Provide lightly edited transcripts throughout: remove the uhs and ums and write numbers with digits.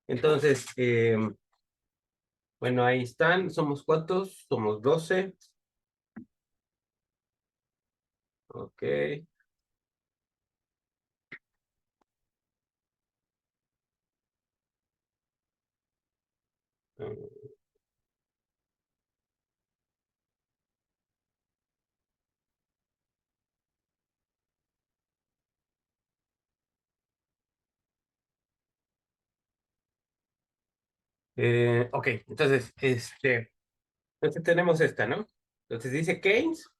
Entonces, bueno, ahí están. ¿Somos cuántos? Somos 12. Ok. Ok, entonces tenemos esta, ¿no? Entonces dice Keynes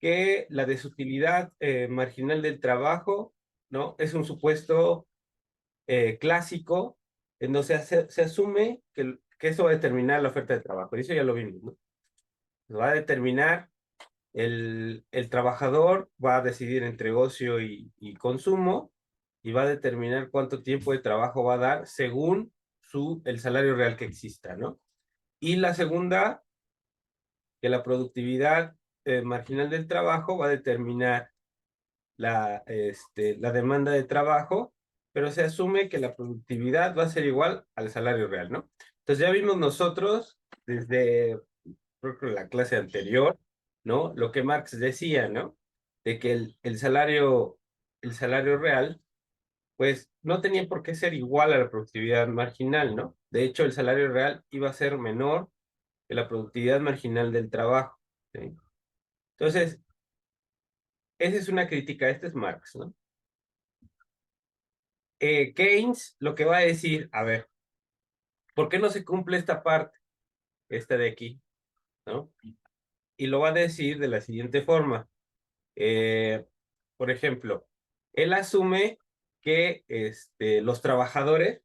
que la desutilidad marginal del trabajo, ¿no? Es un supuesto clásico en donde se asume que eso va a determinar la oferta de trabajo. Y eso ya lo vimos, ¿no? Lo va a determinar el trabajador, va a decidir entre ocio y consumo y va a determinar cuánto tiempo de trabajo va a dar según el salario real que exista, ¿no? Y la segunda, que la productividad marginal del trabajo va a determinar la demanda de trabajo, pero se asume que la productividad va a ser igual al salario real, ¿no? Entonces ya vimos nosotros desde, creo que la clase anterior, ¿no? Lo que Marx decía, ¿no? De que el salario real, pues no tenía por qué ser igual a la productividad marginal, ¿no? De hecho, el salario real iba a ser menor que la productividad marginal del trabajo, ¿sí? Entonces, esa es una crítica, este es Marx, ¿no? Keynes lo que va a decir, a ver, ¿por qué no se cumple esta parte, esta de aquí, ¿no? Y lo va a decir de la siguiente forma. Eh, por ejemplo, él asume que los trabajadores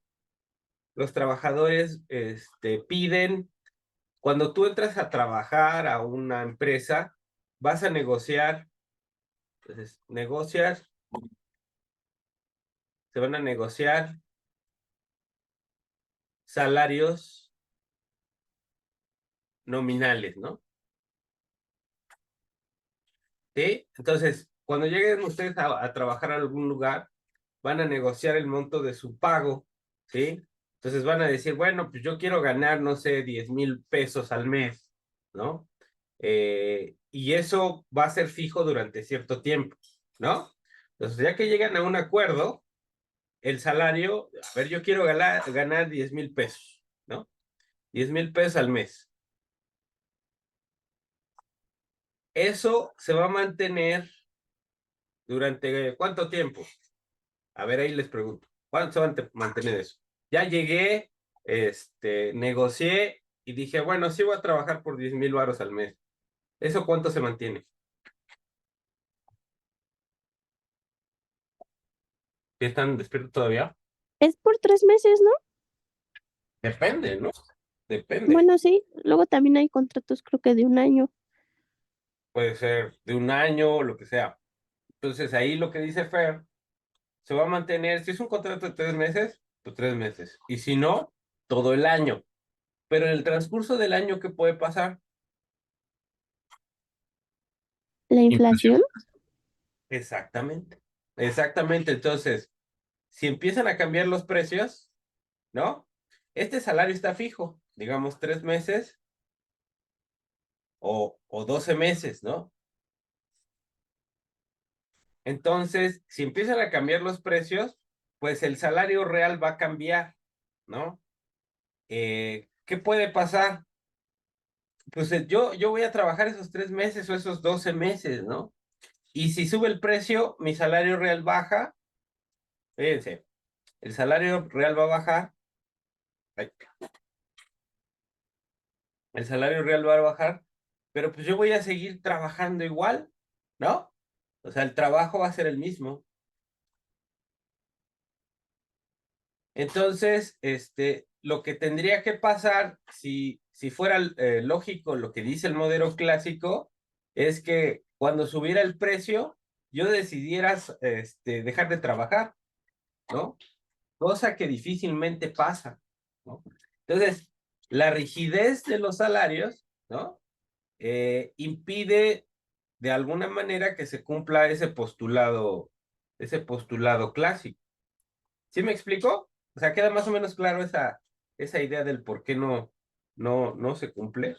piden, cuando tú entras a trabajar a una empresa, vas a negociar, entonces, se van a negociar salarios nominales, ¿no? ¿Sí? Entonces, cuando lleguen ustedes a trabajar a algún lugar, van a negociar el monto de su pago, ¿sí? Entonces van a decir, bueno, pues yo quiero ganar, no sé, 10,000 pesos al mes, ¿no? Y eso va a ser fijo durante cierto tiempo, ¿no? Entonces, ya que llegan a un acuerdo, el salario, a ver, yo quiero ganar 10,000 pesos, ¿no? 10,000 pesos al mes. Eso se va a mantener durante ¿cuánto tiempo? A ver, ahí les pregunto, ¿cuánto se va a mantener eso? Ya llegué, negocié y dije, bueno, sí voy a trabajar por 10,000 varos al mes. ¿Eso cuánto se mantiene? ¿Están despiertos todavía? Es por 3 meses, ¿no? Depende, ¿no? Depende. Bueno, sí. Luego también hay contratos, creo que de un año. Puede ser de un año o lo que sea. Entonces ahí lo que dice Fer, se va a mantener, si es un contrato de 3 meses, pues 3 meses. Y si no, todo el año. Pero en el transcurso del año, ¿qué puede pasar? La Inflación. inflación, Exactamente. Exactamente. Entonces, si empiezan a cambiar los precios, ¿no? Este salario está fijo, digamos 3 meses o 12 meses, ¿no? Entonces, si empiezan a cambiar los precios, pues el salario real va a cambiar, ¿no? ¿Qué puede pasar? Pues yo voy a trabajar esos 3 meses o esos 12 meses, ¿no? Y si sube el precio, mi salario real baja, fíjense, el salario real va a bajar, ay, el salario real va a bajar, pero pues yo voy a seguir trabajando igual, ¿no? O sea, el trabajo va a ser el mismo. Entonces, lo que tendría que pasar, si fuera lógico lo que dice el modelo clásico, es que cuando subiera el precio, yo decidiera dejar de trabajar, ¿no? Cosa que difícilmente pasa, ¿no? Entonces, la rigidez de los salarios, ¿no? Impide de alguna manera que se cumpla ese postulado clásico. ¿Sí me explico? O sea, queda más o menos claro esa idea del por qué no se cumple,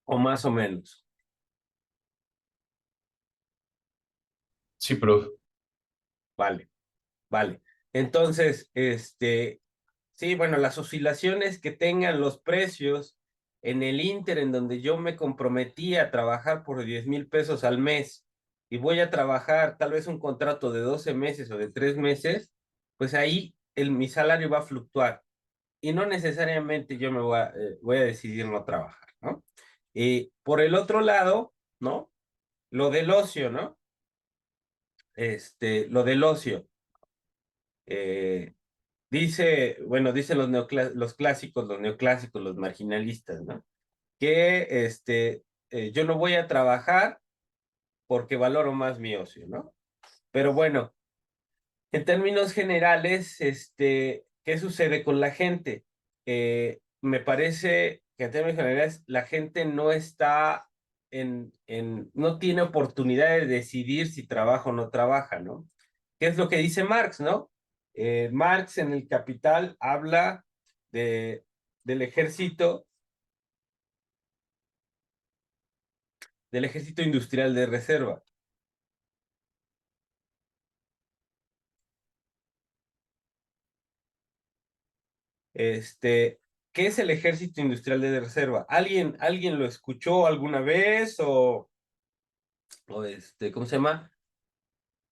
o más o menos. Sí, profe. Vale, vale. Entonces, sí, bueno, las oscilaciones que tengan los precios en el Inter, en donde yo me comprometí a trabajar por 10,000 pesos al mes y voy a trabajar tal vez un contrato de 12 meses o de 3 meses, pues ahí mi salario va a fluctuar y no necesariamente yo voy a decidir no trabajar, ¿no? Y por el otro lado, ¿no? Lo del ocio, ¿no? Lo del ocio. Eh, bueno, dicen los clásicos, los neoclásicos, los marginalistas, ¿no? Que yo no voy a trabajar porque valoro más mi ocio, ¿no? Pero bueno, en términos generales, ¿qué sucede con la gente? Me parece que en términos generales la gente no está no tiene oportunidad de decidir si trabaja o no trabaja, ¿no? ¿Qué es lo que dice Marx, no? Marx en el Capital habla de, del ejército industrial de reserva. ¿Qué es el ejército industrial de reserva? ¿Alguien lo escuchó alguna vez ¿cómo se llama?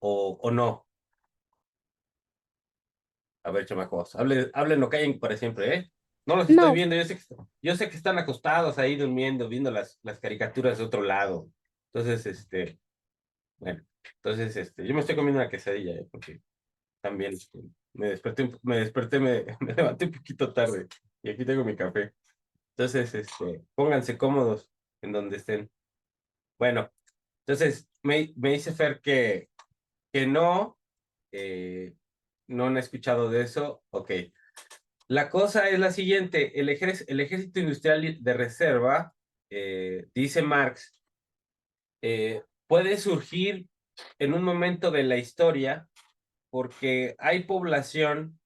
O no. A ver, chamacos, hablen o callen para siempre, ¿eh? No los estoy No, viendo, yo sé que están acostados ahí durmiendo, viendo las caricaturas de otro lado. Entonces, bueno, entonces, yo me estoy comiendo una quesadilla, porque también me levanté un poquito tarde y aquí tengo mi café. Entonces, pónganse cómodos en donde estén. Bueno, entonces me dice Fer que eh, no han escuchado de eso. Ok. La cosa es la siguiente: el ejército industrial de reserva, dice Marx, puede surgir en un momento de la historia porque hay población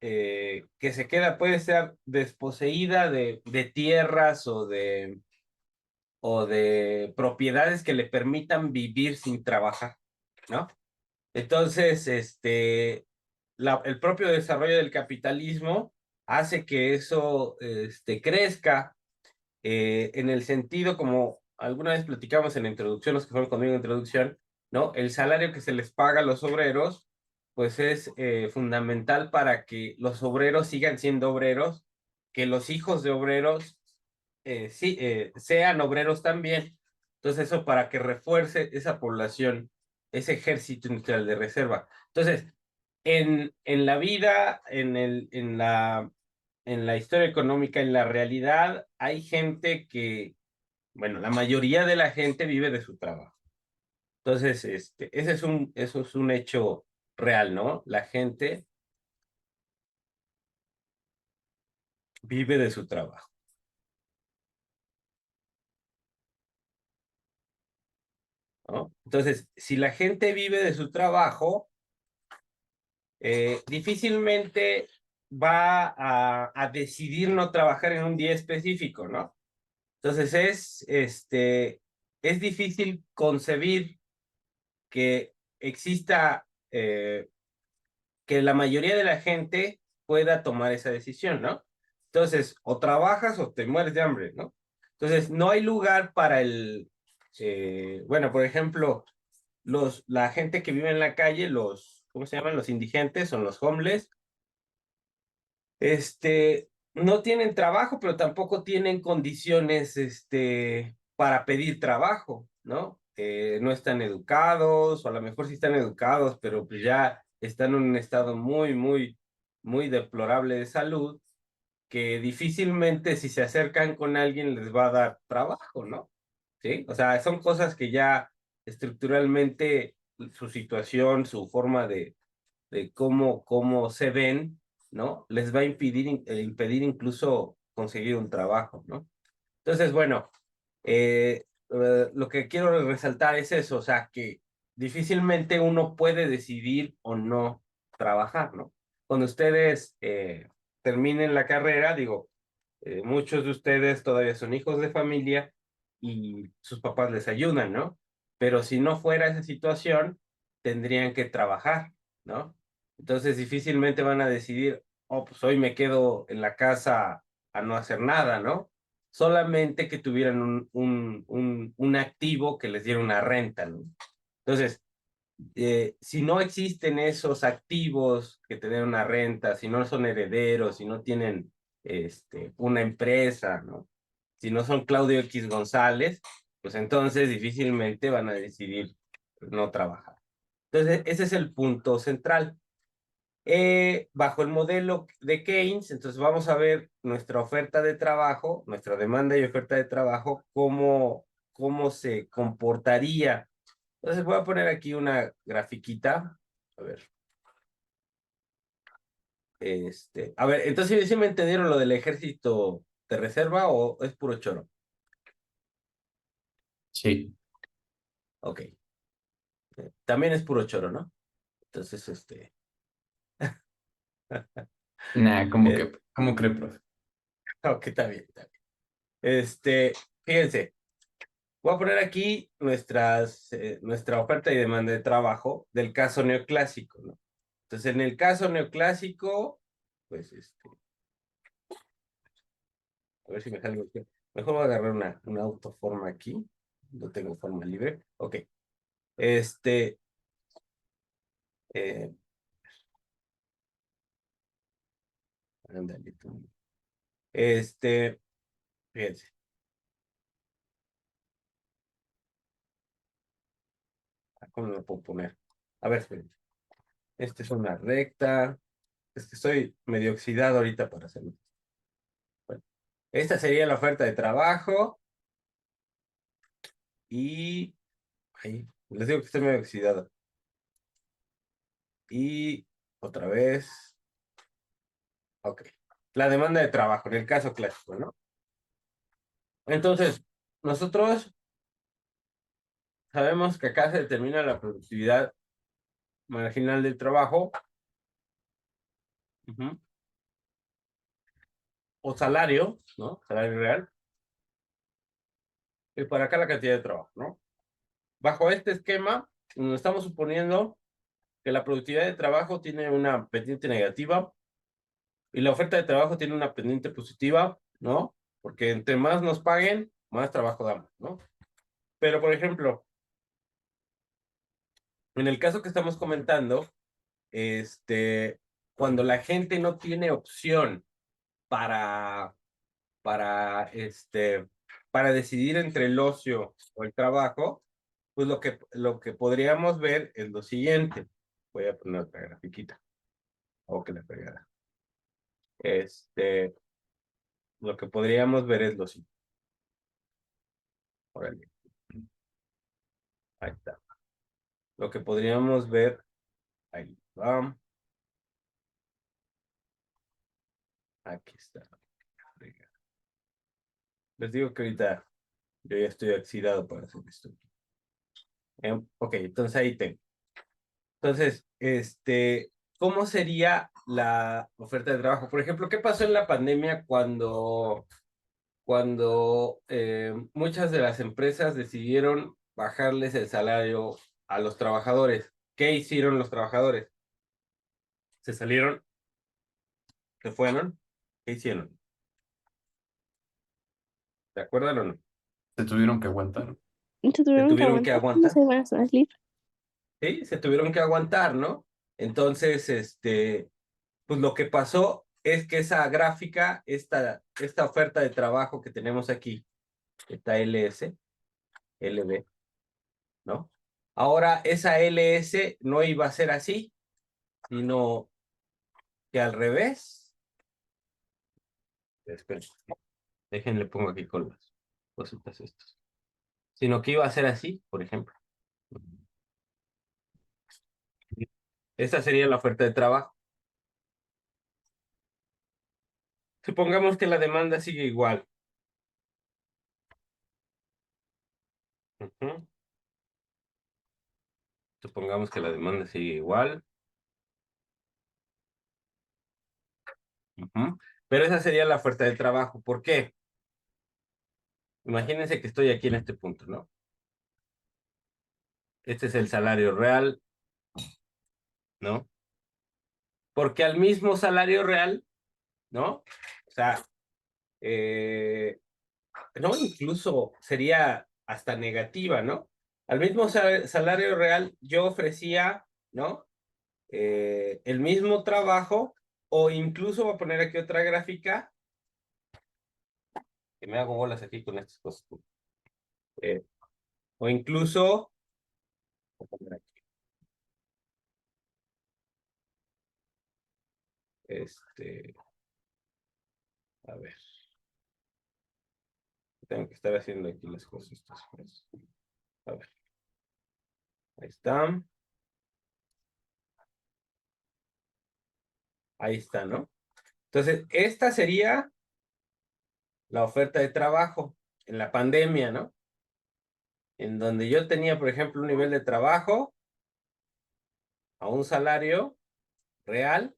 que se queda, puede ser desposeída de tierras o de propiedades que le permitan vivir sin trabajar, ¿no? Entonces, el propio desarrollo del capitalismo hace que eso crezca, en el sentido, como alguna vez platicamos en la introducción, los que fueron conmigo en introducción, ¿no? El salario que se les paga a los obreros, pues es fundamental para que los obreros sigan siendo obreros, que los hijos de obreros sí, sean obreros también. Entonces, eso para que refuerce esa población, ese ejército industrial de reserva. Entonces, en la vida, en la historia económica, en la realidad, hay gente bueno, la mayoría de la gente vive de su trabajo. Entonces, eso es un hecho real, ¿no? La gente vive de su trabajo, ¿no? Entonces, si la gente vive de su trabajo, difícilmente va a decidir no trabajar en un día específico, ¿no? Entonces es difícil concebir que exista, que la mayoría de la gente pueda tomar esa decisión, ¿no? Entonces, o trabajas o te mueres de hambre, ¿no? Entonces, no hay lugar para bueno, por ejemplo, la gente que vive en la calle, ¿cómo se llaman? Los indigentes o los homeless, no tienen trabajo, pero tampoco tienen condiciones, para pedir trabajo, ¿no? No están educados, o a lo mejor sí están educados, pero pues ya están en un estado muy, muy, muy deplorable de salud, que difícilmente si se acercan con alguien les va a dar trabajo, ¿no? ¿Sí? O sea, son cosas que ya estructuralmente su situación, su forma de cómo se ven, ¿no? Les va a impedir incluso conseguir un trabajo, ¿no? Entonces, bueno, lo que quiero resaltar es eso, o sea, que difícilmente uno puede decidir o no trabajar, ¿no? Cuando ustedes terminen la carrera, digo, muchos de ustedes todavía son hijos de familia y sus papás les ayudan, ¿no? Pero si no fuera esa situación, tendrían que trabajar, ¿no? Entonces difícilmente van a decidir, oh, pues hoy me quedo en la casa a no hacer nada, ¿no? Solamente que tuvieran un activo que les diera una renta, ¿no? Entonces, si no existen esos activos que te den una renta, si no son herederos, si no tienen una empresa, ¿no? Si no son Claudio X González, pues entonces difícilmente van a decidir no trabajar. Entonces, ese es el punto central. Bajo el modelo de Keynes, entonces vamos a ver nuestra oferta de trabajo, nuestra demanda y oferta de trabajo, cómo se comportaría. Entonces voy a poner aquí una grafiquita. A ver. A ver, entonces ¿sí me entendieron lo del ejército de reserva o es puro choro? Sí. Ok. También es puro choro, ¿no? Entonces, Nah, eh, ¿cómo cree, profe? ok, está bien, está bien. Fíjense, voy a poner aquí nuestra oferta y demanda de trabajo del caso neoclásico, ¿no? Entonces, en el caso neoclásico, pues, a ver si me salgo aquí. Mejor voy a agarrar una autoforma aquí. No tengo forma libre. Ok. Este, eh, ándale tú. Fíjense. ¿Cómo lo puedo poner? A ver, espérenme. Esta es una recta. Es que estoy medio oxidado ahorita para hacerlo. Bueno, esta sería la oferta de trabajo. Y ahí, les digo que estoy medio oxidado. Y otra vez. Ok. La demanda de trabajo, en el caso clásico, ¿no? Entonces, nosotros sabemos que acá se determina la productividad marginal del trabajo, ujú, o salario, ¿no? Salario real, y por acá la cantidad de trabajo, ¿no? Bajo este esquema, nos estamos suponiendo que la productividad de trabajo tiene una pendiente negativa y la oferta de trabajo tiene una pendiente positiva, ¿no? Porque entre más nos paguen, más trabajo damos, ¿no? Pero, por ejemplo, en el caso que estamos comentando, cuando la gente no tiene opción para, para, este, para decidir entre el ocio o el trabajo, pues lo que podríamos ver es lo siguiente. Voy a poner otra grafiquita. O que la pegada. Este, lo que podríamos ver es lo siguiente. Órale, ahí está. Lo que podríamos ver, ahí va. Aquí está. Les digo que ahorita yo ya estoy oxidado para hacer esto. Ok, entonces ahí tengo. Entonces, ¿cómo sería la oferta de trabajo? Por ejemplo, ¿qué pasó en la pandemia cuando muchas de las empresas decidieron bajarles el salario a los trabajadores? ¿Qué hicieron los trabajadores? ¿Se salieron? ¿Se fueron? ¿Qué hicieron? ¿Se acuerdan o no? Se tuvieron que aguantar. Se Se tuvieron que tuvieron que aguantar, no aguantar. se van a salir. Sí, se tuvieron que aguantar, ¿no? Entonces, pues lo que pasó es que esa gráfica, esta oferta de trabajo que tenemos aquí, esta LS, LB, ¿no? Ahora esa LS no iba a ser así, sino que al revés. Esperen, déjenle pongo aquí con las cositas estas. Sino que iba a ser así, por ejemplo. Esta sería la oferta de trabajo. Supongamos que la demanda sigue igual. Ujú. Supongamos que la demanda sigue igual. Ujú. Pero esa sería la oferta de trabajo. ¿Por qué? Imagínense que estoy aquí en este punto, ¿no? Este es el salario real, ¿no? Porque al mismo salario real, ¿no? O sea, no, incluso sería hasta negativa, ¿no? Al mismo salario real yo ofrecía, ¿no? El mismo trabajo, o incluso voy a poner aquí otra gráfica, que me hago bolas aquí con estas cosas. Eh, o incluso, voy a poner aquí, a ver, tengo que estar haciendo aquí las cosas. A ver, ahí está. Ahí está, ¿no? Entonces, esta sería la oferta de trabajo en la pandemia, ¿no? En donde yo tenía, por ejemplo, un nivel de trabajo a un salario real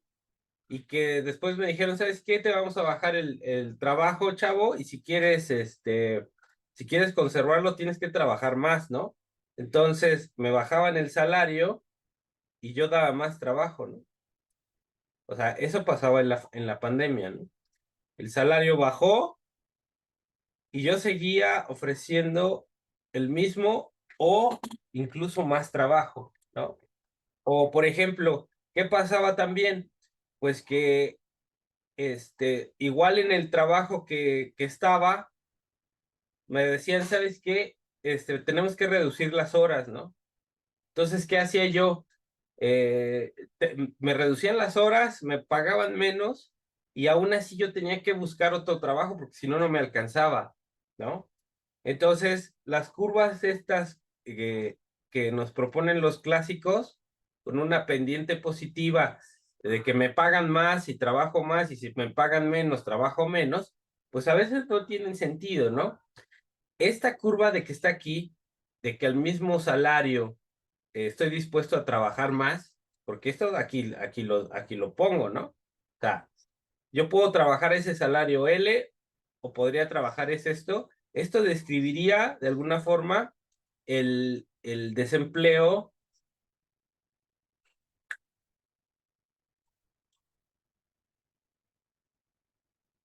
y que después me dijeron, ¿sabes qué? Te vamos a bajar el trabajo, chavo, y si quieres conservarlo, tienes que trabajar más, ¿no? Entonces, me bajaban el salario y yo daba más trabajo, ¿no? O sea, eso pasaba en la pandemia, ¿no? El salario bajó y yo seguía ofreciendo el mismo o incluso más trabajo, ¿no? O, por ejemplo, ¿qué pasaba también? Pues que igual en el trabajo que estaba, me decían, ¿sabes qué? Tenemos que reducir las horas, ¿no? Entonces, ¿qué hacía yo? Me reducían las horas, me pagaban menos y aún así yo tenía que buscar otro trabajo porque si no, no me alcanzaba, ¿no? Entonces, las curvas estas que nos proponen los clásicos, con una pendiente positiva de que me pagan más y trabajo más, y si me pagan menos, trabajo menos, pues a veces no tienen sentido, ¿no? Esta curva de que está aquí, de que al mismo salario estoy dispuesto a trabajar más, porque esto aquí lo pongo, ¿no? O sea, yo puedo trabajar ese salario L o podría trabajar esto. Esto describiría de alguna forma el desempleo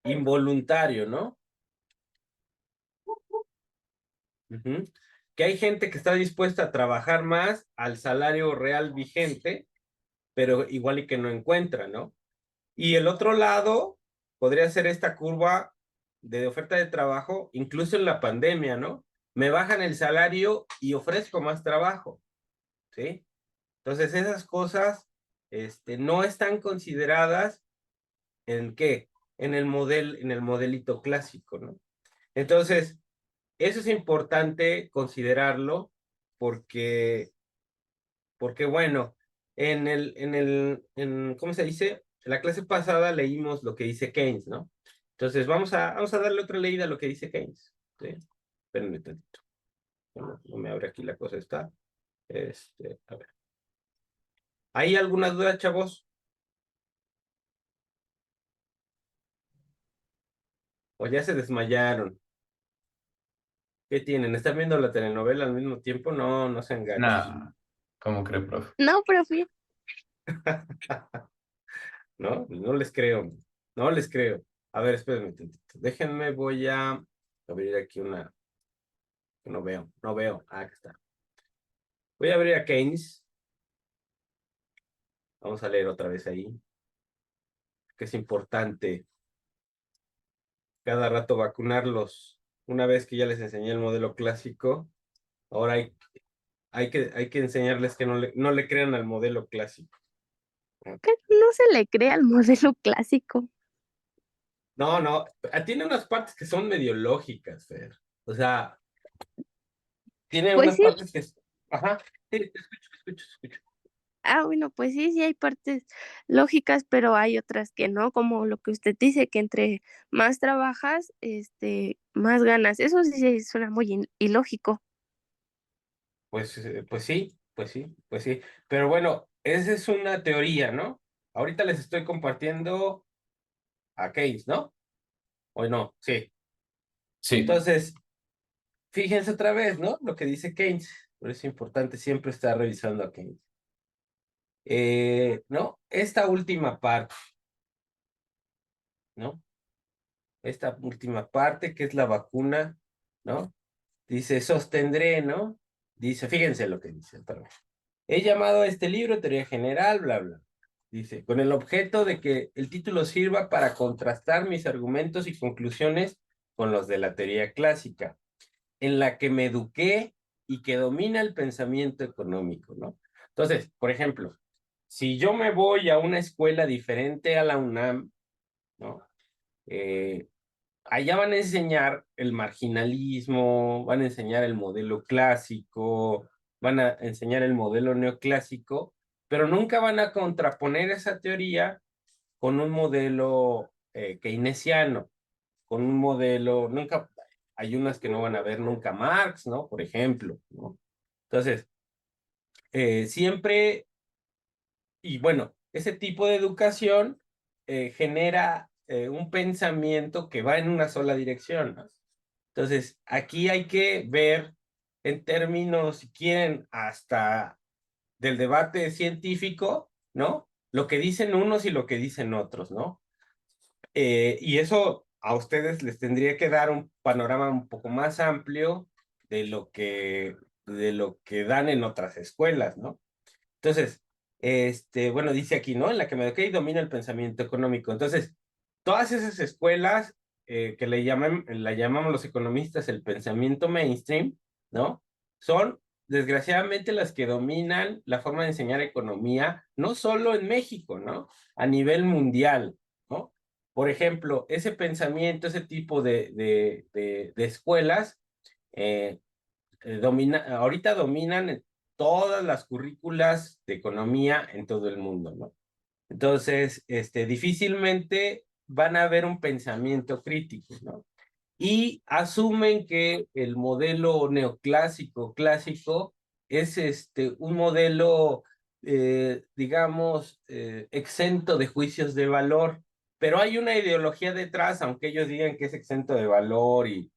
involuntario, ¿no? Ujú. Que hay gente que está dispuesta a trabajar más al salario real vigente, pero igual y que no encuentra, ¿no? Y el otro lado podría ser esta curva de oferta de trabajo, incluso en la pandemia, ¿no? Me bajan el salario y ofrezco más trabajo, ¿sí? Entonces esas cosas, no están consideradas ¿en qué? En el modelito clásico, ¿no? Entonces, eso es importante considerarlo porque, bueno, ¿cómo se dice? En la clase pasada leímos lo que dice Keynes, ¿no? Entonces, vamos a darle otra leída a lo que dice Keynes, ¿sí? Espérenme tantito. No me abre aquí la cosa, está. A ver. ¿Hay alguna duda, chavos? ¿O ya se desmayaron? ¿Qué tienen? ¿Están viendo la telenovela al mismo tiempo? No, no sean gachos. Nah, ¿cómo cree, profe? No, profe. ¿No? No les creo. No les creo. A ver, espérenme tantito. Déjenme, voy a abrir aquí una que no veo. No veo. Ah, aquí está. Voy a abrir a Keynes. Vamos a leer otra vez ahí. Que es importante cada rato vacunarlos. Una vez que ya les enseñé el modelo clásico, ahora hay que enseñarles que no le crean al modelo clásico. Que no se le crea al modelo clásico. No, no, tiene unas partes que son medio lógicas, Fer. O sea, tiene Pues unas sí. partes que... Ajá, sí, te escucho, te escucho, te escucho. Ah, bueno, pues sí, sí hay partes lógicas, pero hay otras que no, como lo que usted dice, que entre más trabajas, más ganas. Eso sí suena muy ilógico. Pues sí, Pues sí, pues sí. Pero bueno, esa es una teoría, ¿no? Ahorita les estoy compartiendo a Keynes, ¿no? ¿O no? Sí. Sí, Entonces, fíjense otra vez, ¿no? Lo que dice Keynes. Por eso es importante siempre estar revisando a Keynes. ¿No? Esta última parte, ¿no? Esta última parte, que es la vacuna, ¿no? Dice, sostendré, ¿no? Dice, fíjense lo que dice otra vez. He llamado a este libro Teoría General, bla, bla. Dice, con el objeto de que el título sirva para contrastar mis argumentos y conclusiones con los de la teoría clásica, en la que me eduqué y que domina el pensamiento económico, ¿no? Entonces, por ejemplo, si yo me voy a una escuela diferente a la UNAM, ¿no? Eh, Allá van a enseñar el marginalismo, van a enseñar el modelo clásico, van a enseñar el modelo neoclásico, pero nunca van a contraponer esa teoría con un modelo keynesiano, con un modelo, nunca, hay unas que no van a ver nunca Marx, ¿no? Por ejemplo, ¿no? Entonces, siempre, y bueno, ese tipo de educación genera un pensamiento que va en una sola dirección, ¿no? Entonces, aquí hay que ver en términos, si quieren, hasta del debate científico, ¿no? Lo que dicen unos y lo que dicen otros, ¿no? Y eso a ustedes les tendría que dar un panorama un poco más amplio de lo que dan en otras escuelas, ¿no? Entonces, bueno, dice aquí, ¿no? En la que me eduqué y domina el pensamiento económico. Entonces, todas esas escuelas que la llamamos los economistas el pensamiento mainstream, ¿no? Son, desgraciadamente, las que dominan la forma de enseñar economía, no solo en México, ¿no? A nivel mundial, ¿no? Por ejemplo, ese pensamiento, ese tipo de escuelas, eh, ahorita dominan todas las currículas de economía en todo el mundo, ¿no? Entonces, difícilmente van a haber un pensamiento crítico, ¿no? Y asumen que el modelo neoclásico, clásico, es un modelo, digamos, exento de juicios de valor, pero hay una ideología detrás, aunque ellos digan que es exento de valor y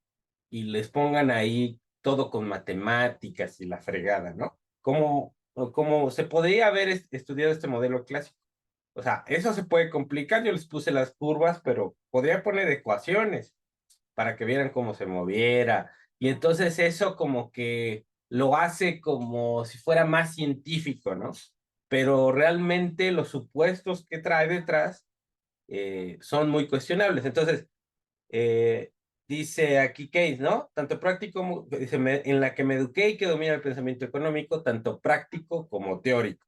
les pongan ahí todo con matemáticas y la fregada, ¿no? ¿Cómo se podría haber estudiado este modelo clásico? O sea, eso se puede complicar, yo les puse las curvas, pero podría poner ecuaciones para que vieran cómo se moviera. Y entonces eso como que lo hace como si fuera más científico, ¿no? Pero realmente los supuestos que trae detrás son muy cuestionables. Entonces, eh, dice aquí Keynes, ¿no? Tanto práctico como, dice, en la que me eduqué y que domina el pensamiento económico, tanto práctico como teórico,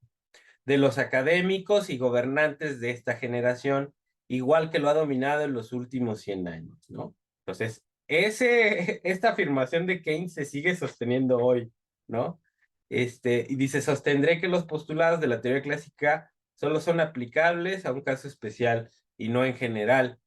de los académicos y gobernantes de esta generación, igual que lo ha dominado en los últimos 100 años, ¿no? Entonces, esta afirmación de Keynes se sigue sosteniendo hoy, ¿no? Y dice, sostendré que los postulados de la teoría clásica solo son aplicables a un caso especial y no en general,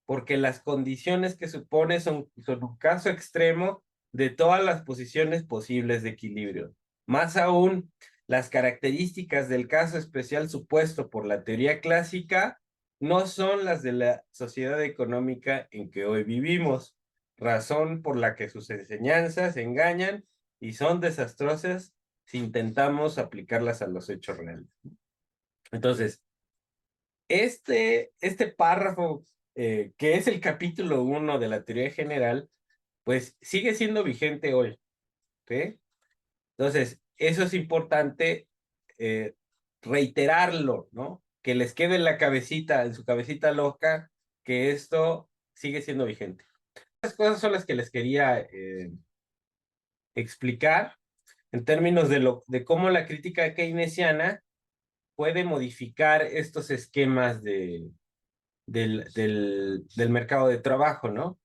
porque las condiciones que supone son un caso extremo de todas las posiciones posibles de equilibrio. Más aún, las características del caso especial supuesto por la teoría clásica no son las de la sociedad económica en que hoy vivimos, razón por la que sus enseñanzas engañan y son desastrosas si intentamos aplicarlas a los hechos reales. Entonces, este párrafo, que es el capítulo 1 de la teoría general, pues sigue siendo vigente hoy, ¿sí? Entonces, eso es importante reiterarlo, ¿no? Que les quede en la cabecita, en su cabecita loca, que esto sigue siendo vigente. Estas cosas son las que les quería explicar en términos de cómo la crítica keynesiana puede modificar estos esquemas del mercado de trabajo, ¿no?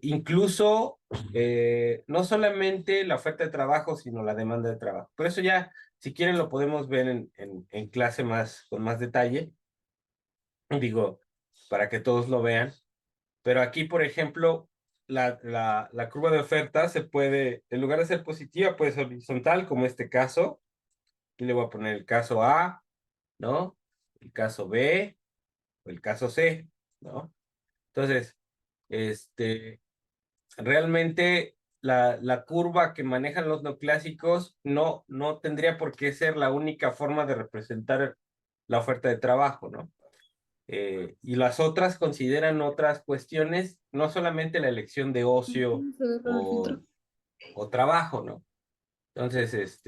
Incluso no solamente la oferta de trabajo, sino la demanda de trabajo. Por eso ya, si quieren, lo podemos ver en clase con más detalle, digo, para que todos lo vean. Pero aquí, por ejemplo, la curva de oferta se puede, en lugar de ser positiva, puede ser horizontal, como este caso, Aquí le voy a poner el caso A, ¿no? El caso B o el caso C, ¿no? Entonces, realmente la curva que manejan los neoclásicos no tendría por qué ser la única forma de representar la oferta de trabajo, ¿no? Y las otras consideran otras cuestiones, no solamente la elección de ocio o trabajo, ¿no? Entonces,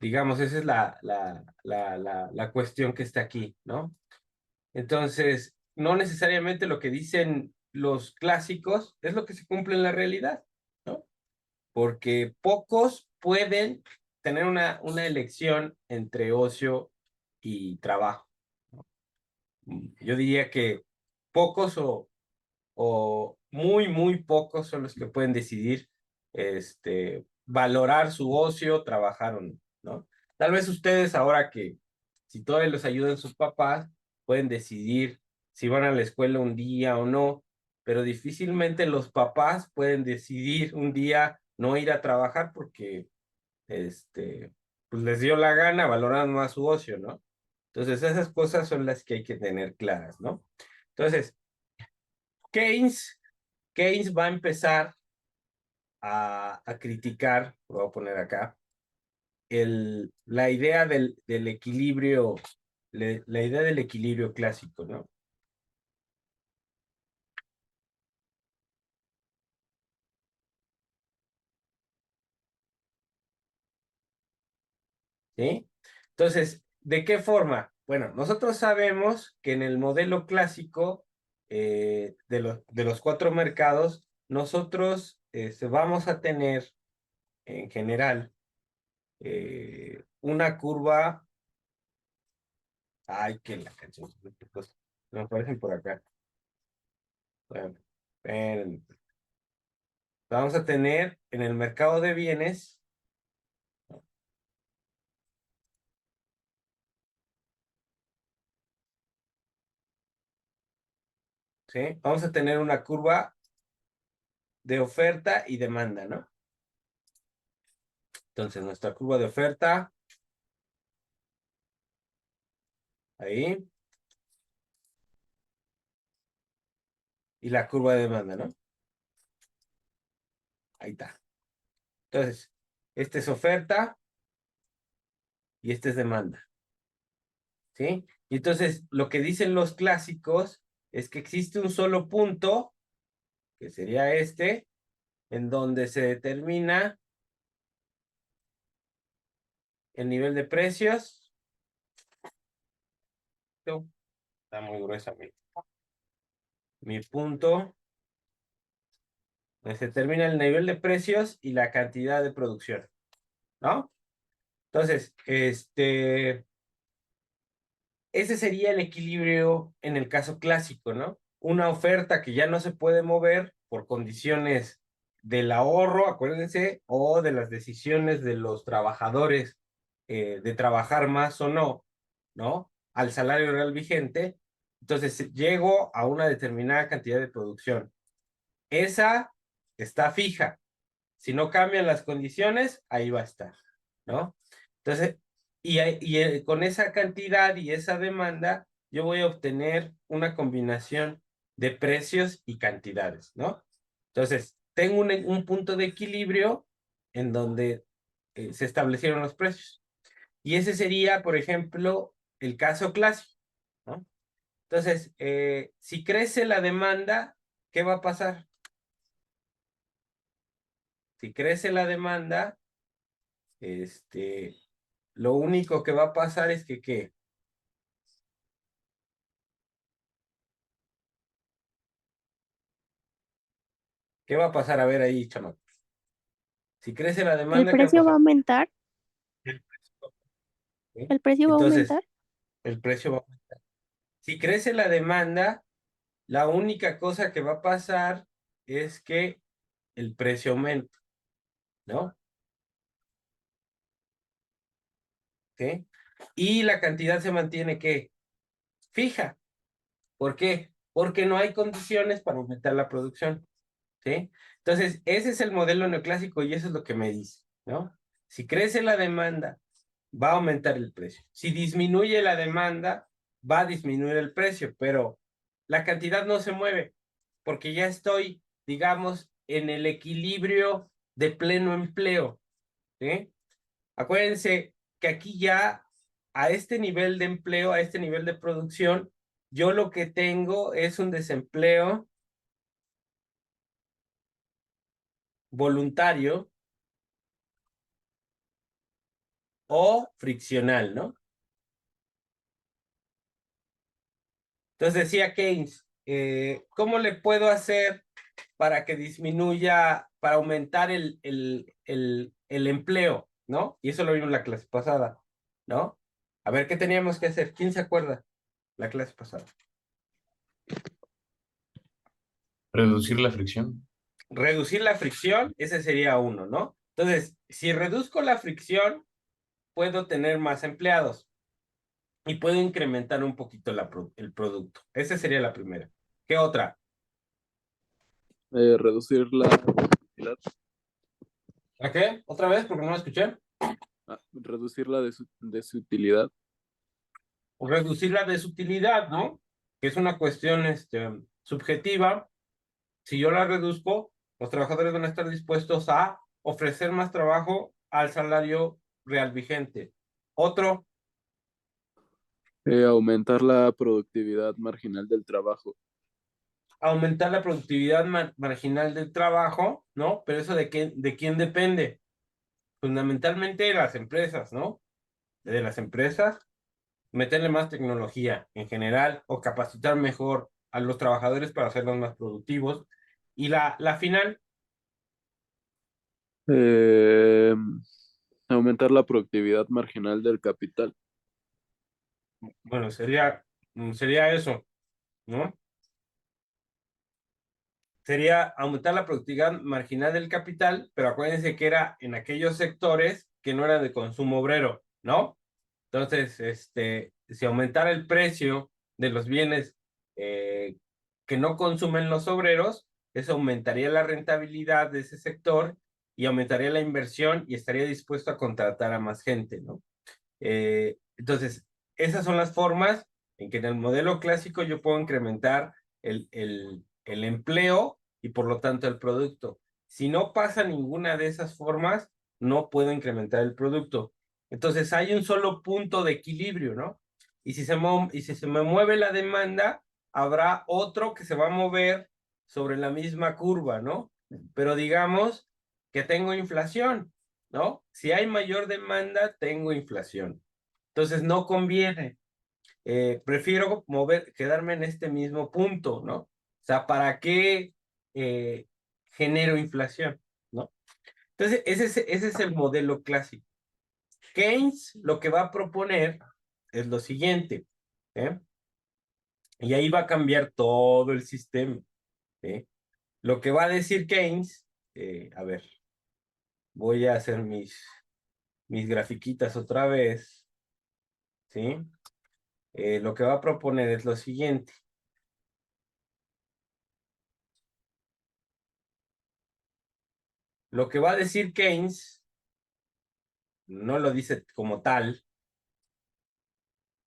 digamos, esa es la cuestión que está aquí, ¿no? Entonces, no necesariamente lo que dicen los clásicos es lo que se cumple en la realidad, ¿no? Porque pocos pueden tener una elección entre ocio y trabajo, ¿no? Yo diría que pocos o muy pocos son los que pueden decidir valorar su ocio, trabajar o no, ¿no? Tal vez ustedes ahora que si todavía los ayudan sus papás, pueden decidir si van a la escuela un día o no, pero difícilmente los papás pueden decidir un día no ir a trabajar porque pues les dio la gana, valoran más su ocio, ¿no? Entonces esas cosas son las que hay que tener claras, ¿no? Entonces, Keynes, Keynes va a empezar a criticar, lo voy a poner acá, la idea del equilibrio, la idea del equilibrio clásico, ¿no? ¿Sí? Entonces, ¿de qué forma? Bueno, nosotros sabemos que en el modelo clásico de los cuatro mercados, nosotros vamos a tener en general una curva. Ay, que la canción. Me aparecen por acá. Bueno, espérenme. Vamos a tener en el mercado de bienes, ¿sí? Vamos a tener una curva de oferta y demanda, ¿no? Entonces, nuestra curva de oferta, ahí, y la curva de demanda, ¿no? Ahí está. Entonces, esta es oferta y esta es demanda, ¿sí? Y entonces, lo que dicen los clásicos es que existe un solo punto, que sería este, en donde se determina el nivel de precios. Está muy gruesa mi punto. Se determina el nivel de precios y la cantidad de producción, ¿no? Entonces, ese sería el equilibrio en el caso clásico, ¿no? Una oferta que ya no se puede mover por condiciones del ahorro, acuérdense, o de las decisiones de los trabajadores de trabajar más o no, ¿no? Al salario real vigente. Entonces, llego a una determinada cantidad de producción. Esa está fija. Si no cambian las condiciones, ahí va a estar, ¿no? Entonces, con esa cantidad y esa demanda, yo voy a obtener una combinación de precios y cantidades, ¿no? Entonces, tengo un punto de equilibrio en donde se establecieron los precios. Y ese sería, por ejemplo, el caso clásico, ¿no? Entonces, si crece la demanda, ¿qué va a pasar? Si crece la demanda, lo único que va a pasar es que, ¿qué? ¿Qué va a pasar? A ver ahí, chamaco. Si crece la ¿El demanda, ¿qué va a precio va a pasar? aumentar? El precio, ¿sí? ¿El precio va a Entonces, aumentar? el precio va a aumentar. Si crece la demanda, la única cosa que va a pasar es que el precio aumenta, ¿no? ¿Sí? Y la cantidad se mantiene, ¿qué? Fija. ¿Por qué? Porque no hay condiciones para aumentar la producción, ¿sí? Entonces, ese es el modelo neoclásico y eso es lo que me dice, ¿no? Si crece la demanda va a aumentar el precio. Si disminuye la demanda, va a disminuir el precio, pero la cantidad no se mueve porque ya estoy, digamos, en el equilibrio de pleno empleo, ¿sí? Acuérdense que aquí ya a este nivel de empleo, a este nivel de producción, yo lo que tengo es un desempleo voluntario o friccional, ¿no? Entonces decía Keynes, ¿cómo le puedo hacer para que disminuya, para aumentar el empleo, ¿no? Y eso lo vimos en la clase pasada, ¿no? A ver, ¿qué teníamos que hacer? ¿Quién se acuerda la clase pasada? Reducir la fricción. Reducir la fricción, ese sería uno, ¿no? Entonces, si reduzco la fricción, puedo tener más empleados y puedo incrementar un poquito el producto. Esa sería la primera. ¿Qué otra? Reducir la desutilidad. ¿A qué? ¿Otra vez? Porque no lo escuché. Reducir la desutilidad. Reducir la desutilidad, ¿no? Que es una cuestión subjetiva. Si yo la reduzco, los trabajadores van a estar dispuestos a ofrecer más trabajo al salario real vigente. Otro, Aumentar la productividad marginal del trabajo. aumentar la productividad marginal del trabajo, ¿no? Pero eso de quién depende? Fundamentalmente de las empresas, ¿no? De las empresas, meterle más tecnología en general o capacitar mejor a los trabajadores para hacerlos más productivos. Y la final, Eh, Aumentar la productividad marginal del capital. bueno, sería eso, ¿no? Sería aumentar la productividad marginal del capital, pero acuérdense que era en aquellos sectores que no eran de consumo obrero, ¿no? Entonces, si aumentara el precio de los bienes que no consumen los obreros, eso aumentaría la rentabilidad de ese sector y aumentaría la inversión y estaría dispuesto a contratar a más gente, ¿no? Entonces, esas son las formas en que en el modelo clásico yo puedo incrementar el empleo y por lo tanto el producto. Si no pasa ninguna de esas formas, no puedo incrementar el producto. Entonces hay un solo punto de equilibrio, ¿no? Y si se me mueve la demanda, habrá otro que se va a mover sobre la misma curva, ¿no? Pero digamos que tengo inflación, ¿no? Si hay mayor demanda, tengo inflación. Entonces no conviene. Prefiero quedarme en este mismo punto, ¿no? O sea, ¿para qué genero inflación? ¿No? Entonces, ese es el modelo clásico. Keynes lo que va a proponer es lo siguiente, ¿eh? Y ahí va a cambiar todo el sistema, ¿eh? Lo que va a decir Keynes, a ver, voy a hacer mis grafiquitas otra vez, ¿sí? Lo que va a proponer es lo siguiente. Lo que va a decir Keynes, no lo dice como tal,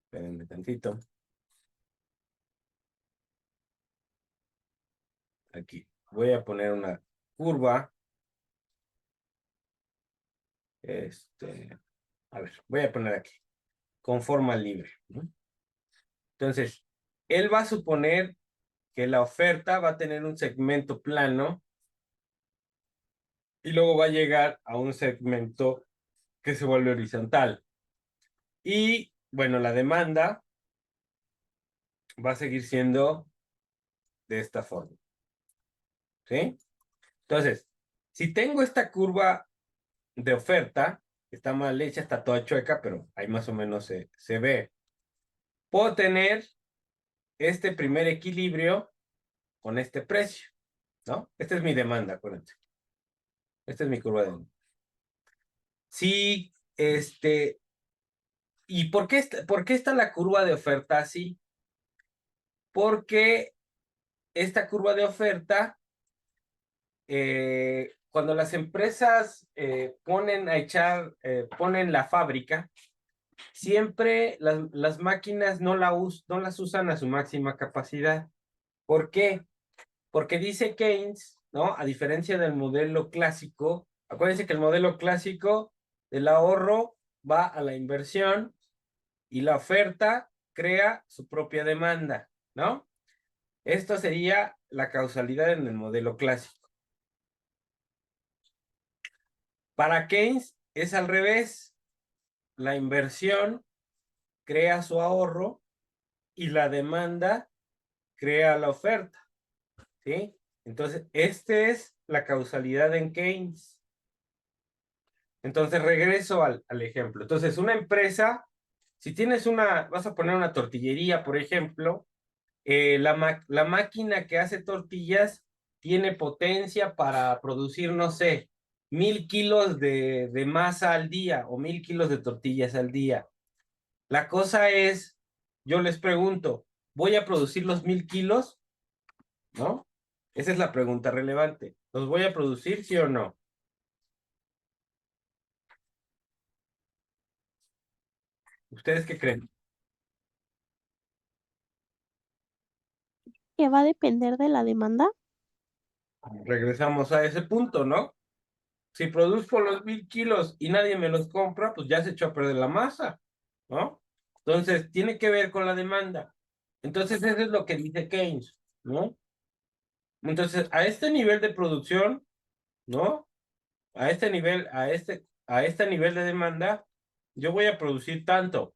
espérenme tantito, aquí, voy a poner una curva, a ver, voy a poner aquí, con forma libre, ¿no? Entonces, él va a suponer que la oferta va a tener un segmento plano y luego va a llegar a un segmento que se vuelve horizontal. Y bueno, la demanda va a seguir siendo de esta forma, ¿sí? Entonces, si tengo esta curva de oferta, está mal hecha, está toda chueca, pero ahí más o menos se ve. Puedo tener este primer equilibrio con este precio, ¿no? Esta es mi demanda, acuérdense. Esta es mi curva de demanda. Sí, ¿y por qué está la curva de oferta así? Porque esta curva de oferta, cuando las empresas ponen la fábrica, siempre las máquinas no las usan a su máxima capacidad. ¿Por qué? Porque dice Keynes, ¿no? A diferencia del modelo clásico, acuérdense que el modelo clásico del ahorro va a la inversión y la oferta crea su propia demanda, ¿no? Esto sería la causalidad en el modelo clásico. Para Keynes es al revés. La inversión crea su ahorro y la demanda crea la oferta, ¿sí? Entonces, esta es la causalidad en Keynes. Entonces, regreso al ejemplo. Entonces, una empresa, si tienes vas a poner una tortillería, por ejemplo, la máquina que hace tortillas tiene potencia para producir, no sé, 1000 kilos de masa al día o 1000 kilos de tortillas al día. La cosa es, yo les pregunto, ¿voy a producir los 1000 kilos? ¿No? Esa es la pregunta relevante. ¿Los voy a producir, sí o no? ¿Ustedes qué creen? Que va a depender de la demanda. Regresamos a ese punto, ¿no? Si produzco los 1000 kilos y nadie me los compra, pues ya se echó a perder la masa, ¿no? Entonces, tiene que ver con la demanda. Entonces, eso es lo que dice Keynes, ¿no? Entonces, a este nivel de producción, ¿no? A este nivel, a este nivel de demanda, yo voy a producir tanto,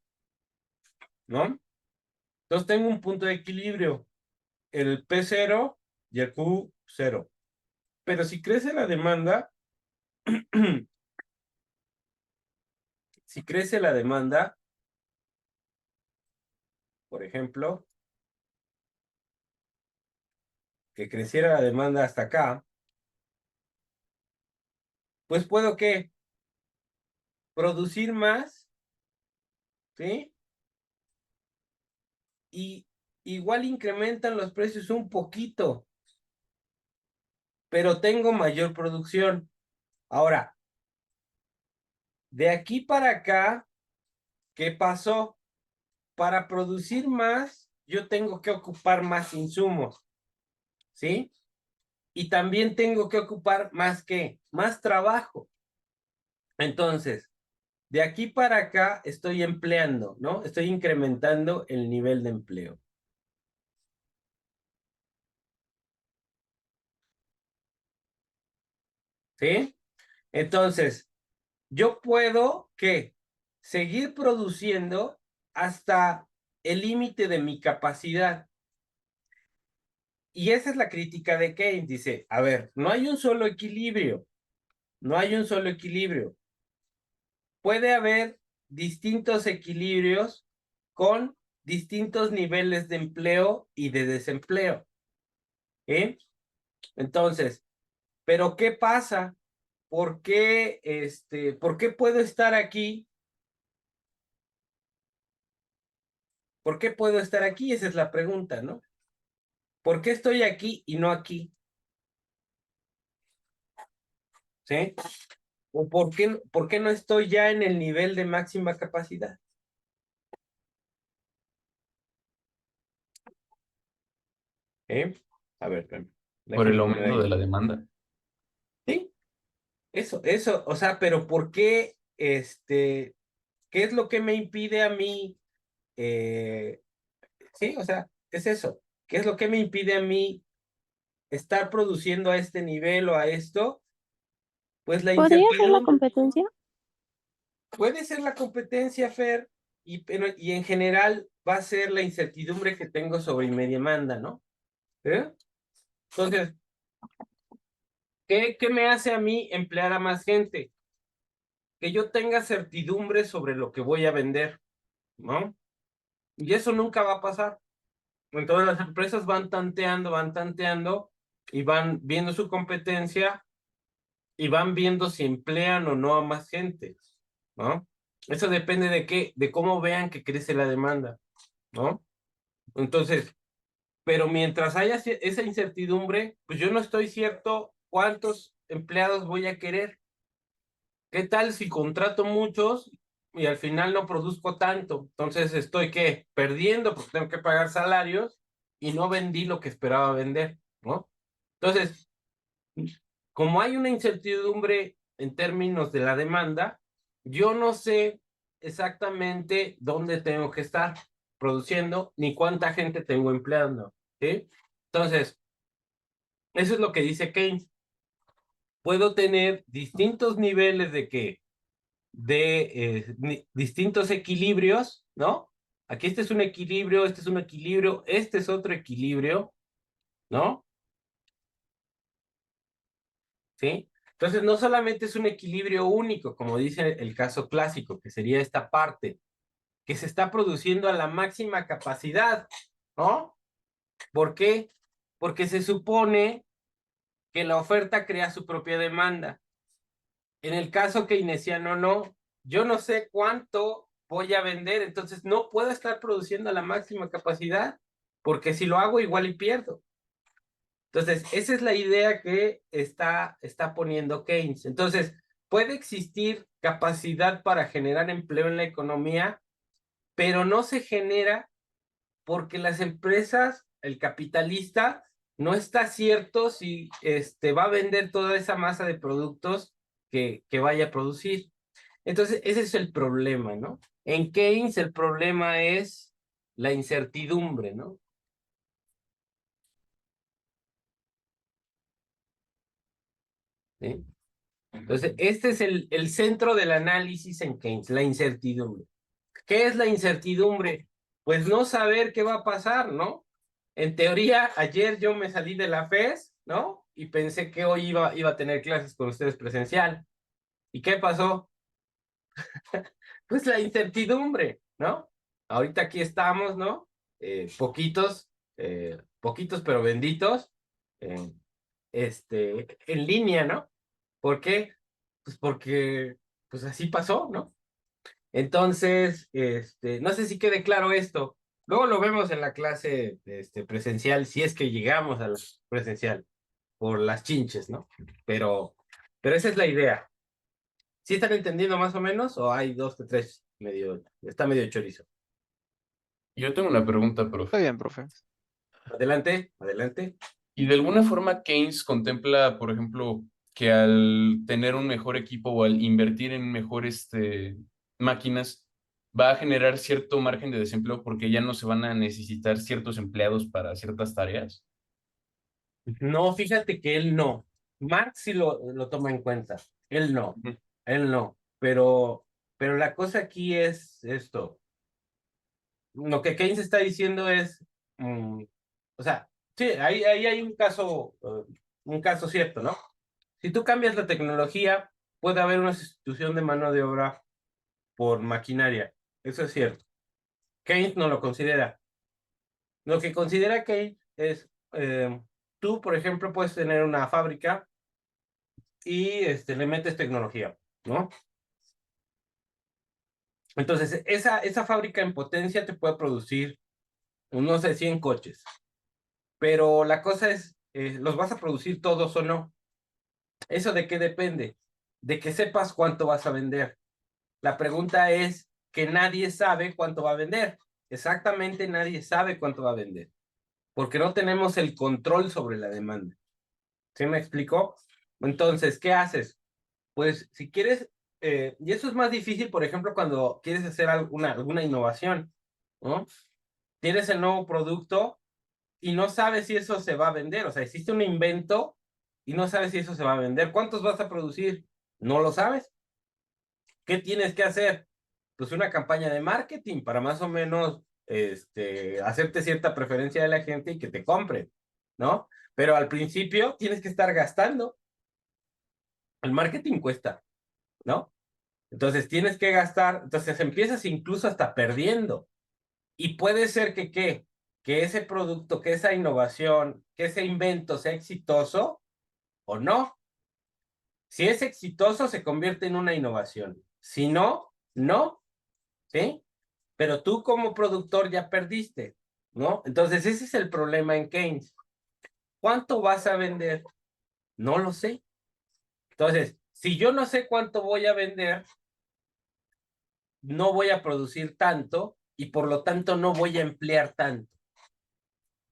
¿no? Entonces, tengo un punto de equilibrio, el P0 y el Q0. Pero si crece la demanda, si crece la demanda, por ejemplo, que creciera la demanda hasta acá, pues puedo ¿qué? Producir más, ¿sí? Y igual incrementan los precios un poquito, pero tengo mayor producción. Ahora, de aquí para acá, ¿qué pasó? Para producir más, yo tengo que ocupar más insumos, ¿sí? Y también tengo que ocupar más ¿qué? Más trabajo. Entonces, de aquí para acá estoy empleando, ¿no? Estoy incrementando el nivel de empleo. ¿Sí? Entonces, yo puedo, ¿qué? Seguir produciendo hasta el límite de mi capacidad. Y esa es la crítica de Keynes. Dice, a ver, no hay un solo equilibrio. No hay un solo equilibrio. Puede haber distintos equilibrios con distintos niveles de empleo y de desempleo. ¿Eh? Entonces, ¿pero qué pasa? ¿Por qué puedo estar aquí? ¿Por qué puedo estar aquí? Esa es la pregunta, ¿no? ¿Por qué estoy aquí y no aquí? ¿Sí? ¿O por qué no estoy ya en el nivel de máxima capacidad? A ver, Por el déjenme poner aumento ahí. de la demanda. Sí, eso, o sea, pero ¿por qué, qué es lo que me impide a mí, sí, o sea, es eso, ¿qué es lo que me impide a mí estar produciendo a este nivel o a esto? Pues la ¿Podría ser la incertidumbre. competencia? Puede ser la competencia, Fer, y en general va a ser la incertidumbre que tengo sobre mi demanda, ¿no? ¿Eh? Entonces, ¿qué me hace a mí emplear a más gente? Que yo tenga certidumbre sobre lo que voy a vender, ¿no? Y eso nunca va a pasar. Entonces las empresas van tanteando y van viendo su competencia y van viendo si emplean o no a más gente, ¿no? Eso depende de qué, de cómo vean que crece la demanda, ¿no? Entonces, pero mientras haya esa incertidumbre, pues yo no estoy cierto cuántos empleados voy a querer. ¿Qué tal si contrato muchos? y al final no produzco tanto. Entonces estoy, ¿qué? Perdiendo porque tengo que pagar salarios y no vendí lo que esperaba vender, ¿no? Entonces, como hay una incertidumbre en términos de la demanda, yo no sé exactamente dónde tengo que estar produciendo ni cuánta gente tengo empleando, ¿sí? Entonces, eso es lo que dice Keynes. Puedo tener distintos niveles de qué, de distintos equilibrios, ¿no? Aquí este es un equilibrio, este es un equilibrio, este es otro equilibrio, ¿no? ¿Sí? Entonces, no solamente es un equilibrio único, como dice el caso clásico, que sería esta parte, que se está produciendo a la máxima capacidad, ¿no? ¿Por qué? Porque se supone que la oferta crea su propia demanda. En el caso keynesiano, no. Yo no sé cuánto voy a vender, entonces no puedo estar produciendo a la máxima capacidad, porque si lo hago igual y pierdo. Entonces, esa es la idea que está poniendo Keynes. Entonces, puede existir capacidad para generar empleo en la economía, pero no se genera porque las empresas, el capitalista, no está cierto si va a vender toda esa masa de productos que vaya a producir. Entonces, ese es el problema, ¿no? En Keynes el problema es la incertidumbre, ¿no? ¿Sí? Entonces, este es el centro del análisis en Keynes, la incertidumbre. ¿Qué es la incertidumbre? Pues no saber qué va a pasar, ¿no? En teoría, ayer yo me salí de la FES, ¿no? Y pensé que hoy iba a tener clases con ustedes presencial. ¿Y qué pasó? Pues la incertidumbre, ¿no? Ahorita aquí estamos, ¿no? Poquitos pero benditos, eh, en línea, ¿no? ¿Por qué? Pues porque, pues así pasó, ¿no? Entonces, no sé si quede claro esto. Luego lo vemos en la clase, presencial, si es que llegamos a la presencial, por las chinches, ¿no? Pero esa es la idea. ¿Sí están entendiendo más o menos? ¿O hay dos que tres está medio chorizo? Yo tengo una pregunta, Está profe. bien, profe. Adelante, adelante. ¿Y de alguna forma Keynes contempla, por ejemplo, que al tener un mejor equipo o al invertir en mejores máquinas, va a generar cierto margen de desempleo porque ya no se van a necesitar ciertos empleados para ciertas tareas? No, fíjate que él no. Marx sí lo toma en cuenta. Él no. Ujú. Él no. Pero la cosa aquí es esto. Lo que Keynes está diciendo es, o sea, sí, ahí hay un caso cierto, ¿no? Si tú cambias la tecnología, puede haber una sustitución de mano de obra por maquinaria. Eso es cierto. Keynes no lo considera. Lo que considera Keynes es, tú, por ejemplo, puedes tener una fábrica y le metes tecnología, ¿no? Entonces, esa fábrica en potencia te puede producir, no sé, 100 coches. Pero la cosa es, ¿los vas a producir todos o no? ¿Eso de qué depende? De que sepas cuánto vas a vender. La pregunta es que nadie sabe cuánto va a vender. Exactamente nadie sabe cuánto va a vender, porque no tenemos el control sobre la demanda. ¿Sí me explicó? Entonces, ¿qué haces? Pues si quieres, y eso es más difícil, por ejemplo, cuando quieres hacer alguna innovación, ¿no? Tienes el nuevo producto y no sabes si eso se va a vender. O sea, hiciste un invento y no sabes si eso se va a vender. ¿Cuántos vas a producir? No lo sabes. ¿Qué tienes que hacer? Pues una campaña de marketing para más o menos hacerte cierta preferencia de la gente y que te compren, ¿no? Pero al principio tienes que estar gastando. El marketing cuesta, ¿no? Entonces tienes que gastar, entonces empiezas incluso hasta perdiendo. Y puede ser que ese producto, que esa innovación, que ese invento sea exitoso o no. Si es exitoso, se convierte en una innovación. Si no, no, ¿sí? Pero tú como productor ya perdiste, ¿no? Entonces ese es el problema en Keynes. ¿Cuánto vas a vender? No lo sé. Entonces, si yo no sé cuánto voy a vender, no voy a producir tanto y por lo tanto no voy a emplear tanto.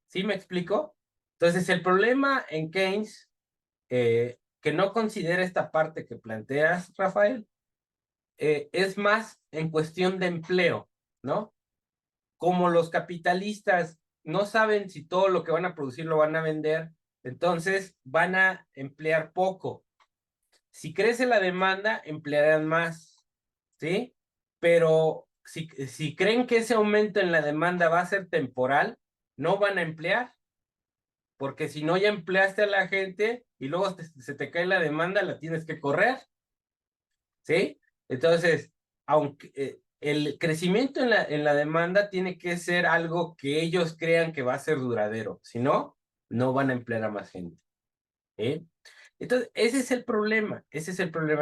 ¿Sí me explico? Entonces, el problema en Keynes, que no considera esta parte que planteas, Rafael, es más en cuestión de empleo, ¿no? Como los capitalistas no saben si todo lo que van a producir lo van a vender, entonces van a emplear poco. Si crece la demanda, emplearán más, ¿sí? Pero si creen que ese aumento en la demanda va a ser temporal, no van a emplear, porque si no ya empleaste a la gente y luego se te cae la demanda, la tienes que correr, ¿sí? Entonces, aunque el crecimiento en la demanda tiene que ser algo que ellos crean que va a ser duradero, si no, no van a emplear a más gente, ¿sí? Entonces, ese es el problema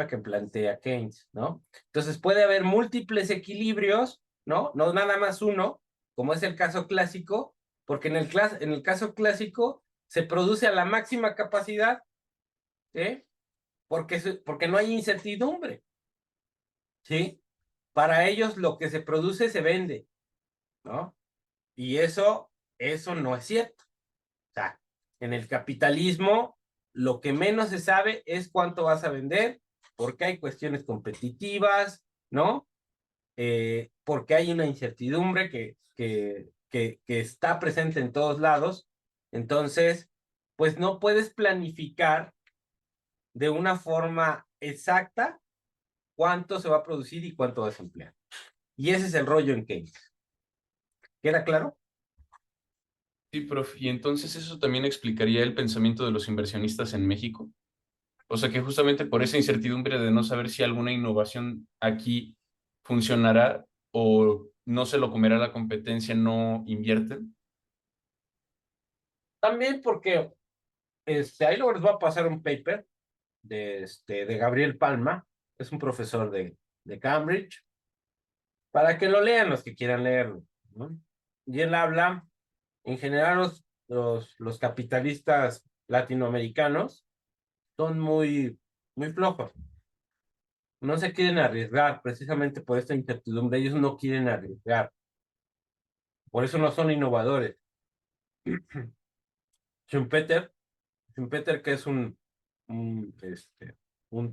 que plantea Keynes, ¿no? Entonces, puede haber múltiples equilibrios, ¿no? No nada más uno, como es el caso clásico, porque en el caso clásico se produce a la máxima capacidad, ¿sí? Porque no hay incertidumbre, ¿sí? Para ellos lo que se produce se vende, ¿no? Y eso no es cierto. O sea, en el capitalismo, lo que menos se sabe es cuánto vas a vender, porque hay cuestiones competitivas, ¿no? Porque hay una incertidumbre que está presente en todos lados. Entonces, pues no puedes planificar de una forma exacta cuánto se va a producir y cuánto vas a emplear. Y ese es el rollo en Keynes. ¿Queda claro? Sí, prof. Y entonces eso también explicaría el pensamiento de los inversionistas en México. O sea que justamente por esa incertidumbre de no saber si alguna innovación aquí funcionará o no se lo comerá la competencia, no invierten. También porque ahí luego les voy a pasar un paper de Gabriel Palma, es un profesor de Cambridge, para que lo lean los que quieran leerlo, ¿no? Y él habla, en general los capitalistas latinoamericanos son muy flojos, no se quieren arriesgar precisamente por esta incertidumbre, ellos no quieren arriesgar, por eso no son innovadores. Schumpeter, Schumpeter que es un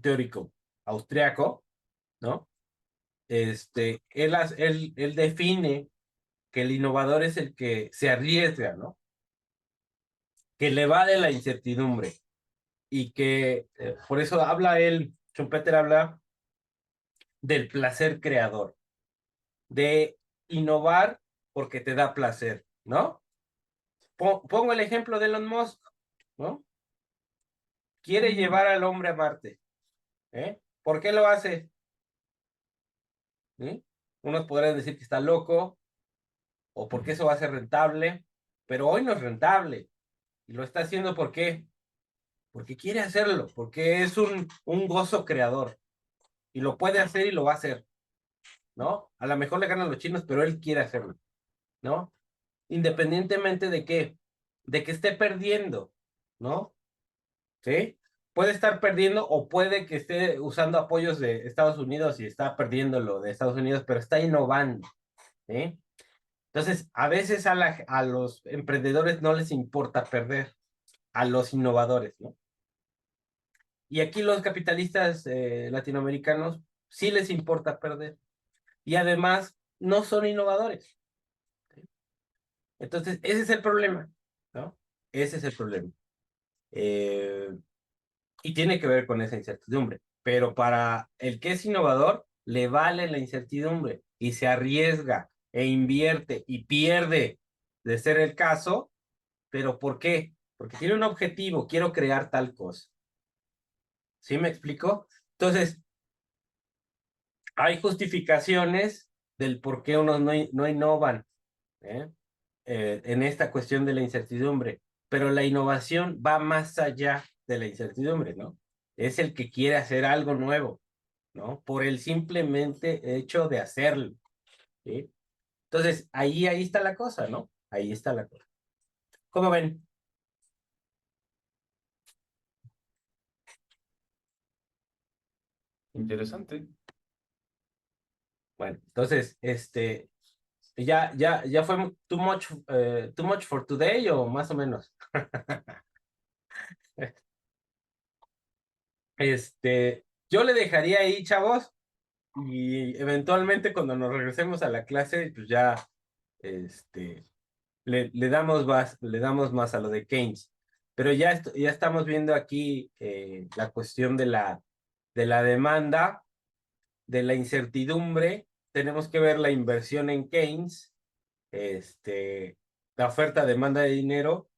teórico austriaco, ¿no? Él define que el innovador es el que se arriesga, ¿no? Que le va de la incertidumbre y que por eso Schumpeter habla del placer creador, de innovar porque te da placer, ¿no? Pongo el ejemplo de Elon Musk, ¿no? Quiere llevar al hombre a Marte, ¿eh? ¿Por qué lo hace? ¿Sí? Unos podrían decir que está loco o porque eso va a ser rentable, pero hoy no es rentable y lo está haciendo ¿por qué? Porque quiere hacerlo, porque es un gozo creador y lo puede hacer y lo va a hacer, ¿no? A lo mejor le ganan los chinos, pero él quiere hacerlo, ¿no? Independientemente de que esté perdiendo, ¿no? ¿Sí? Puede estar perdiendo o puede que esté usando apoyos de Estados Unidos y está perdiendo lo de Estados Unidos, pero está innovando, ¿sí? Entonces, a veces a los emprendedores no les importa perder, a los innovadores, ¿no? Y aquí los capitalistas latinoamericanos sí les importa perder. Y además no son innovadores. Entonces, ese es el problema, ¿no? Ese es el problema. Eh, y tiene que ver con esa incertidumbre. Pero para el que es innovador, le vale la incertidumbre y se arriesga e invierte y pierde de ser el caso. ¿Pero por qué? Porque tiene un objetivo, quiero crear tal cosa. ¿Sí me explico? Entonces, hay justificaciones del por qué unos no innovan, ¿eh? En esta cuestión de la incertidumbre, pero la innovación va más allá de la incertidumbre, ¿no? Es el que quiere hacer algo nuevo, ¿no? Por el simplemente hecho de hacerlo, ¿sí? Entonces, ahí está la cosa, ¿no? Ahí está la cosa. ¿Cómo ven? Interesante. Bueno, entonces, ya fue too much for today o más o menos. Yo le dejaría ahí, chavos, y eventualmente cuando nos regresemos a la clase, pues ya, le damos más a lo de Keynes. Pero ya estamos viendo aquí la cuestión de la demanda, de la incertidumbre. Tenemos que ver la inversión en Keynes, la oferta, demanda de dinero,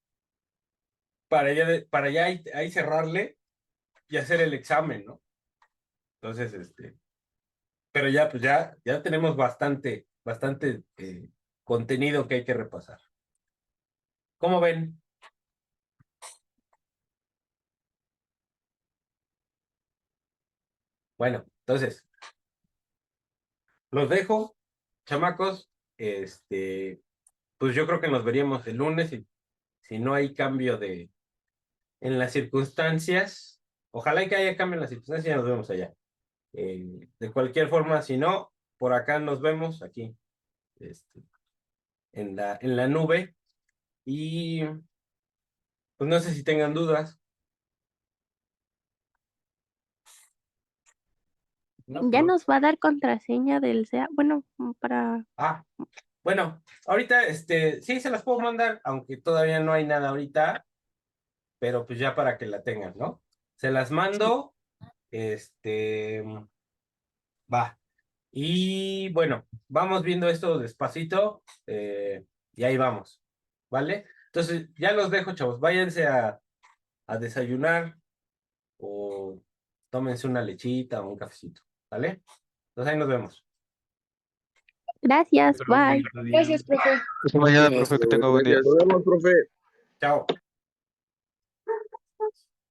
para ya ahí cerrarle y hacer el examen, ¿no? Entonces, pero ya, pues ya tenemos bastante contenido que hay que repasar. ¿Cómo ven? Bueno, entonces, los dejo, chamacos. Pues yo creo que nos veríamos el lunes y si no hay cambio en las circunstancias, ojalá que haya cambio en las circunstancias y nos vemos allá. De cualquier forma, si no, por acá nos vemos, aquí, en la nube. Y pues no sé si tengan dudas. No, Ya no. nos va a dar contraseña del SEA. Bueno, para... Bueno, ahorita, sí se las puedo mandar, aunque todavía no hay nada ahorita, pero pues ya para que la tengan, ¿no? Se las mando, va. Y bueno, vamos viendo esto despacito, y ahí vamos, ¿vale? Entonces, ya los dejo, chavos, váyanse a desayunar o tómense una lechita o un cafecito, ¿vale? Entonces ahí nos vemos. Gracias, Hasta luego, bye. bonito día. Gracias, profe. Hasta mañana, profe, que tenga buen día. Nos vemos, profe. Chao.